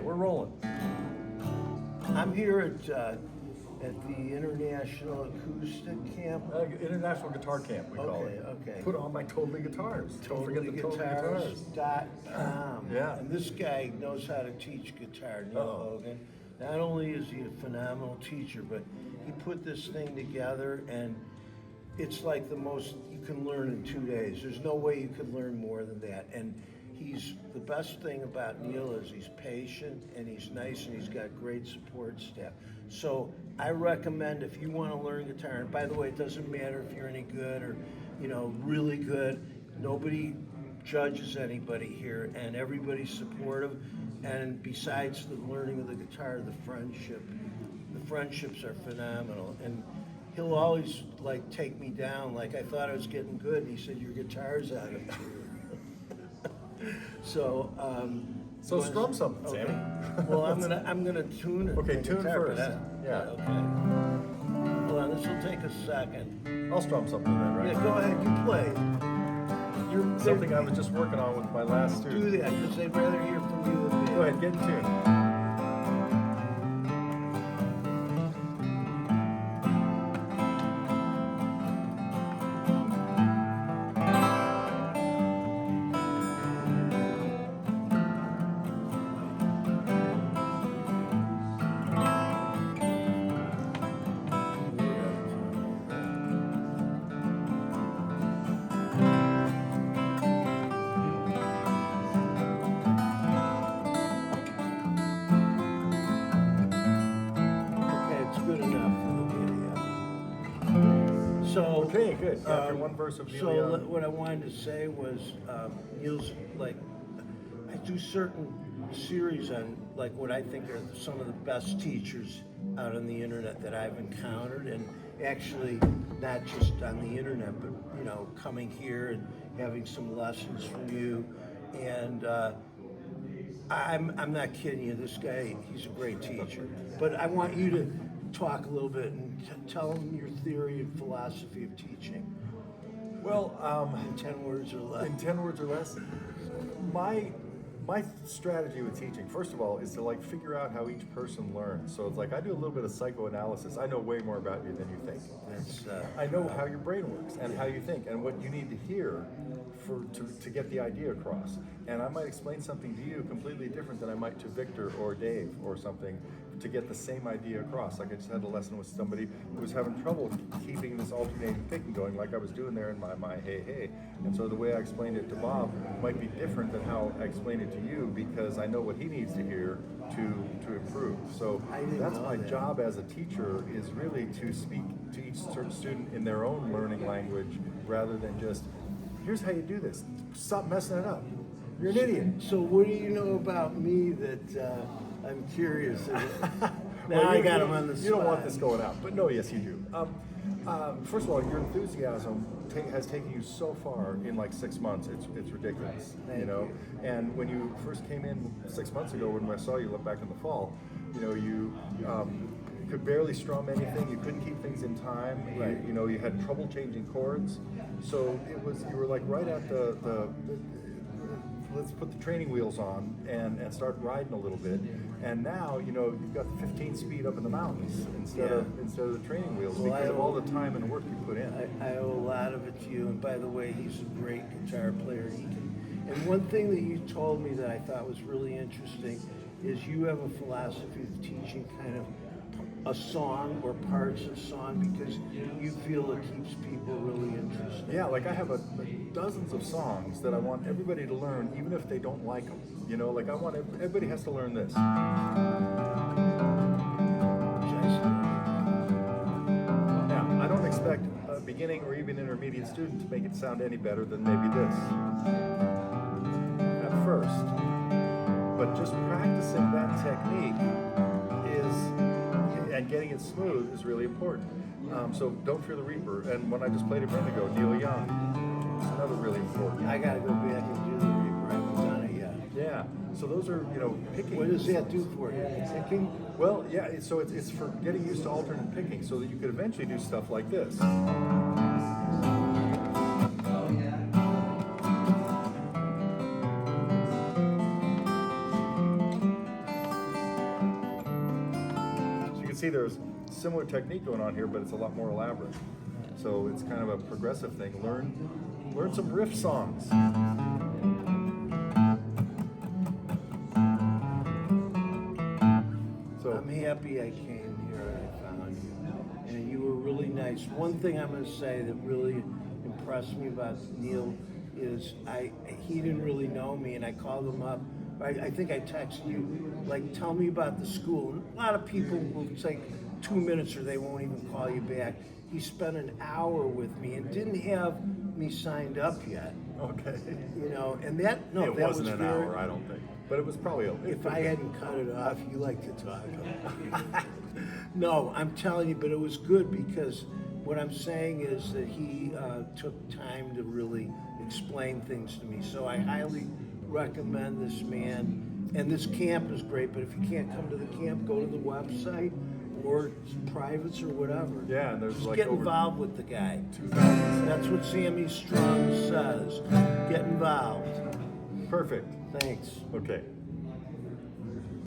we're rolling. I'm here at the International Acoustic Camp. International Guitar Camp, we call it. Okay. Put on my Totally Guitars. Don't forget the Totally Guitars. TotallyGuitars.com. Yeah. And this guy knows how to teach guitar, Neal Hogan. Not only is he a phenomenal teacher, but he put this thing together, and it's like the most you can learn in 2 days. There's no way you could learn more than that. And the best thing about Neal is he's patient and he's nice and he's got great support staff. So I recommend if you want to learn guitar, and by the way, it doesn't matter if you're any good or, really good. Nobody judges anybody here, and everybody's supportive. And besides the learning of the guitar, the friendships are phenomenal. And he'll always take me down. Like I thought I was getting good, and he said, "Your guitar's out of tune." So strum something, okay. Sammy. Well, I'm gonna tune it. Okay, tune guitar, first. Yeah. Okay. Hold on, this will take a second. I'll strum something then, right? Yeah, go ahead. You play. Something I was just working on with my last student. Do that because they'd rather hear from you than me. Go ahead, get in tune. Okay, good. After one verse of Neal Young. What I wanted to say was, Neal's I do certain series on what I think are some of the best teachers out on the internet that I've encountered, and actually not just on the internet, but coming here and having some lessons from you. And I'm not kidding you. This guy, he's a great teacher. But I want you to talk a little bit and tell them your theory and philosophy of teaching. Well, in 10 words or less. In 10 words or less, my strategy with teaching, first of all, is to figure out how each person learns. So it's I do a little bit of psychoanalysis. I know way more about you than you think. I know how your brain works and how you think and what you need to hear to get the idea across. And I might explain something to you completely different than I might to Victor or Dave or something to get the same idea across. I just had a lesson with somebody who was having trouble keeping this alternating picking going like I was doing there in my hey hey. And so the way I explained it to Bob might be different than how I explained it to you, because I know what he needs to hear to improve. So that's my job as a teacher, is really to speak to each certain student in their own learning language, rather than just, here's how you do this. Stop messing it up. You're an idiot. So what do you know about me that I'm curious? Well, I got him on the spot. You don't want this going out, but no, yes, you do. First of all, your enthusiasm has taken you so far in 6 months. It's ridiculous, Thank you. And when you first came in 6 months ago, when I saw you look back in the fall, you could barely strum anything. You couldn't keep things in time. Right. You had trouble changing chords. So you were right at the let's put the training wheels on and start riding a little bit. And now, you've got the 15 speed up in the mountains instead of the training wheels, because of all the time and work you put in. I owe a lot of it to you. And by the way, he's a great guitar player. And one thing that you told me that I thought was really interesting is you have a philosophy of teaching kind of a song or parts of song because you feel it keeps people really interested. Yeah, I have dozens of songs that I want everybody to learn, even if they don't like them. I want everybody has to learn this. Now, I don't expect a beginning or even intermediate student to make it sound any better than maybe this at first. But just practicing that technique and getting it smooth is really important. So Don't Fear the Reaper, and when I just played a minute ago, Neal Young, it's another really important. I gotta go back and do the Reaper. I haven't done it yet. Yeah. So those are, picking. What does that do for you? Picking? Well, yeah. So it's for getting used to alternate picking, so that you could eventually do stuff like this. see there's similar technique going on here, but it's a lot more elaborate. So it's kind of a progressive thing. Learn some riff songs. So I'm happy I came here and I found you. And you were really nice. One thing I'm going to say that really impressed me about Neal is he didn't really know me, and I called him up. I think I texted you, like, tell me about the school. And a lot of people will take 2 minutes or they won't even call you back. He spent an hour with me and didn't have me signed up yet. okay. You know, and that It that wasn't was an very, hour, I don't think, but it was probably a. if I hadn't cut it off, you like to talk. No, I'm telling you, but it was good because what I'm saying is that he took time to really explain things to me. So I highly recommend this man. And this camp is great, but if you can't come to the camp, go to the website or privates or whatever. Yeah, and there's Just like get over involved with the guy. 2,000. That's what Sammy Strong says. Get involved. Perfect. Thanks. Okay.